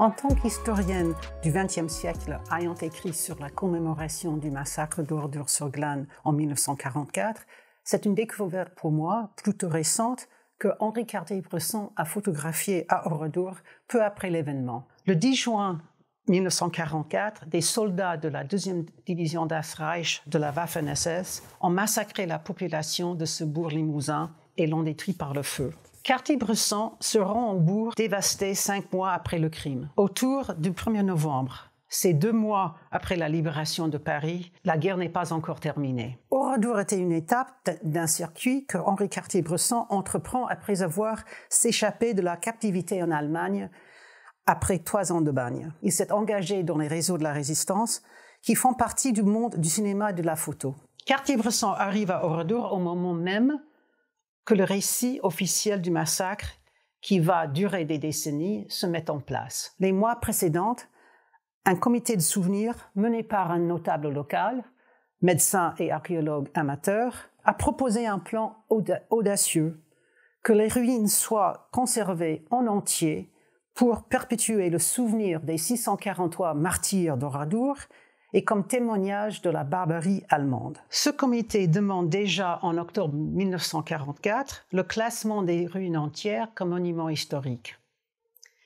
En tant qu'historienne du XXe siècle ayant écrit sur la commémoration du massacre d'Oradour-sur-Glane en 1944, c'est une découverte pour moi plutôt récente que Henri Cartier-Bresson a photographié à Oradour peu après l'événement. Le 10 juin 1944, des soldats de la 2e division das Reich de la Waffen-SS ont massacré la population de ce bourg limousin et l'ont détruit par le feu. Cartier-Bresson se rend au bourg dévasté 5 mois après le crime. Autour du 1er novembre, c'est 2 mois après la libération de Paris, la guerre n'est pas encore terminée. Oradour était une étape d'un circuit que Henri Cartier-Bresson entreprend après avoir s'échappé de la captivité en Allemagne après 3 ans de bagne. Il s'est engagé dans les réseaux de la résistance qui font partie du monde du cinéma et de la photo. Cartier-Bresson arrive à Oradour au moment même que le récit officiel du massacre, qui va durer des décennies, se met en place. Les mois précédents, un comité de souvenirs mené par un notable local, médecin et archéologue amateur, a proposé un plan audacieux, que les ruines soient conservées en entier pour perpétuer le souvenir des 643 martyrs d'Oradour et comme témoignage de la barbarie allemande. Ce comité demande déjà en octobre 1944 le classement des ruines entières comme monument historique.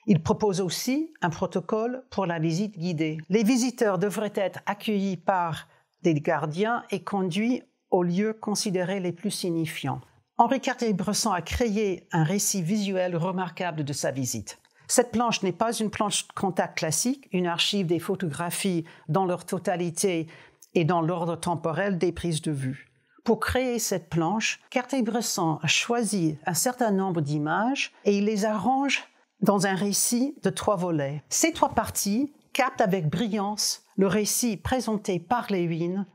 Il propose aussi un protocole pour la visite guidée. Les visiteurs devraient être accueillis par des gardiens et conduits aux lieux considérés les plus signifiants. Henri Cartier-Bresson a créé un récit visuel remarquable de sa visite. Cette planche n'est pas une planche de contact classique, une archive des photographies dans leur totalité et dans l'ordre temporel des prises de vue. Pour créer cette planche, Cartier-Bresson a choisi un certain nombre d'images et il les arrange dans un récit de 3 volets. Ces 3 parties captent avec brillance le récit présenté par les ruines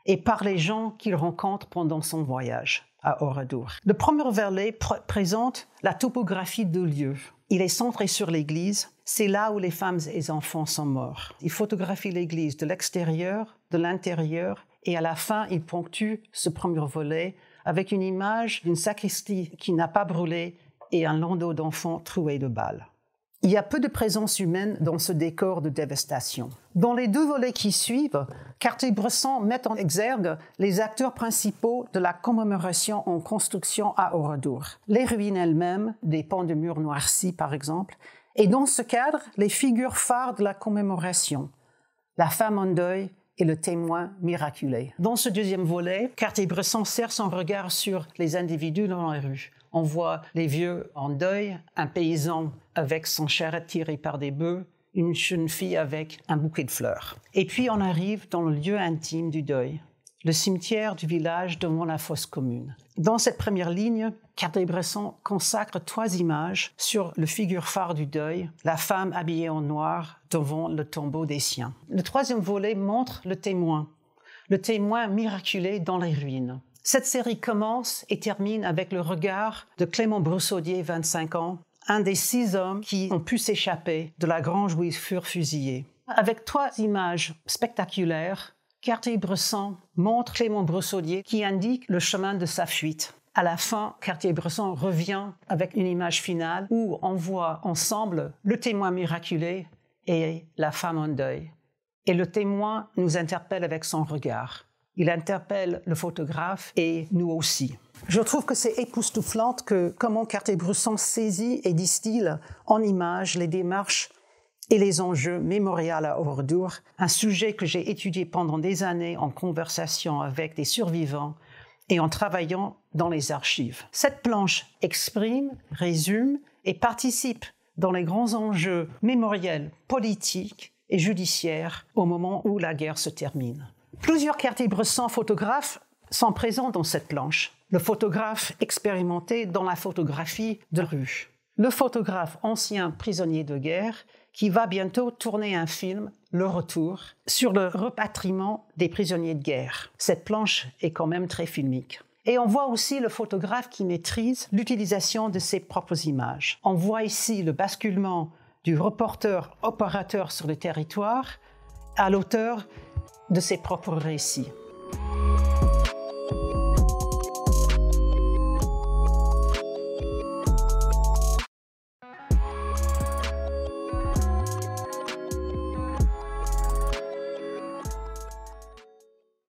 et par les gens qu'il rencontre pendant son voyage à Oradour. Le premier volet présente la topographie de lieu. Il est centré sur l'église, c'est là où les femmes et les enfants sont morts. Il photographie l'église de l'extérieur, de l'intérieur, et à la fin, il ponctue ce premier volet avec une image d'une sacristie qui n'a pas brûlé et un landau d'enfants troués de balles. Il y a peu de présence humaine dans ce décor de dévastation. Dans les 2 volets qui suivent, Cartier-Bresson met en exergue les acteurs principaux de la commémoration en construction à Oradour. Les ruines elles-mêmes, des pans de murs noircis par exemple, et dans ce cadre, les figures phares de la commémoration, la femme en deuil et le témoin miraculé. Dans ce 2e volet, Cartier-Bresson serre son regard sur les individus dans la rue. On voit les vieux en deuil, un paysan avec son charrette tiré par des bœufs, une jeune fille avec un bouquet de fleurs. Et puis on arrive dans le lieu intime du deuil, le cimetière du village devant la fosse commune. Dans cette première ligne, Cartier-Bresson consacre 3 images sur le figure phare du deuil, la femme habillée en noir devant le tombeau des siens. Le 3e volet montre le témoin miraculé dans les ruines. Cette série commence et termine avec le regard de Clément Broussaudier, 25 ans, un des 6 hommes qui ont pu s'échapper de la grange où ils furent fusillés. Avec 3 images spectaculaires, Cartier-Bresson montre Clément Broussaudier qui indique le chemin de sa fuite. À la fin, Cartier-Bresson revient avec une image finale où on voit ensemble le témoin miraculé et la femme en deuil. Et le témoin nous interpelle avec son regard. Il interpelle le photographe et nous aussi. Je trouve que c'est époustouflant comment Cartier-Bresson saisit et distille en images les démarches et les enjeux mémoriels à Oradour, un sujet que j'ai étudié pendant des années en conversation avec des survivants et en travaillant dans les archives. Cette planche exprime, résume et participe dans les grands enjeux mémoriels, politiques et judiciaires au moment où la guerre se termine. Plusieurs Cartier-Bresson photographes sont présents dans cette planche. Le photographe expérimenté dans la photographie de rue. Le photographe ancien prisonnier de guerre qui va bientôt tourner un film, Le Retour, sur le repatriement des prisonniers de guerre. Cette planche est quand même très filmique. Et on voit aussi le photographe qui maîtrise l'utilisation de ses propres images. On voit ici le basculement du reporter-opérateur sur le territoire à l'auteur de ses propres récits.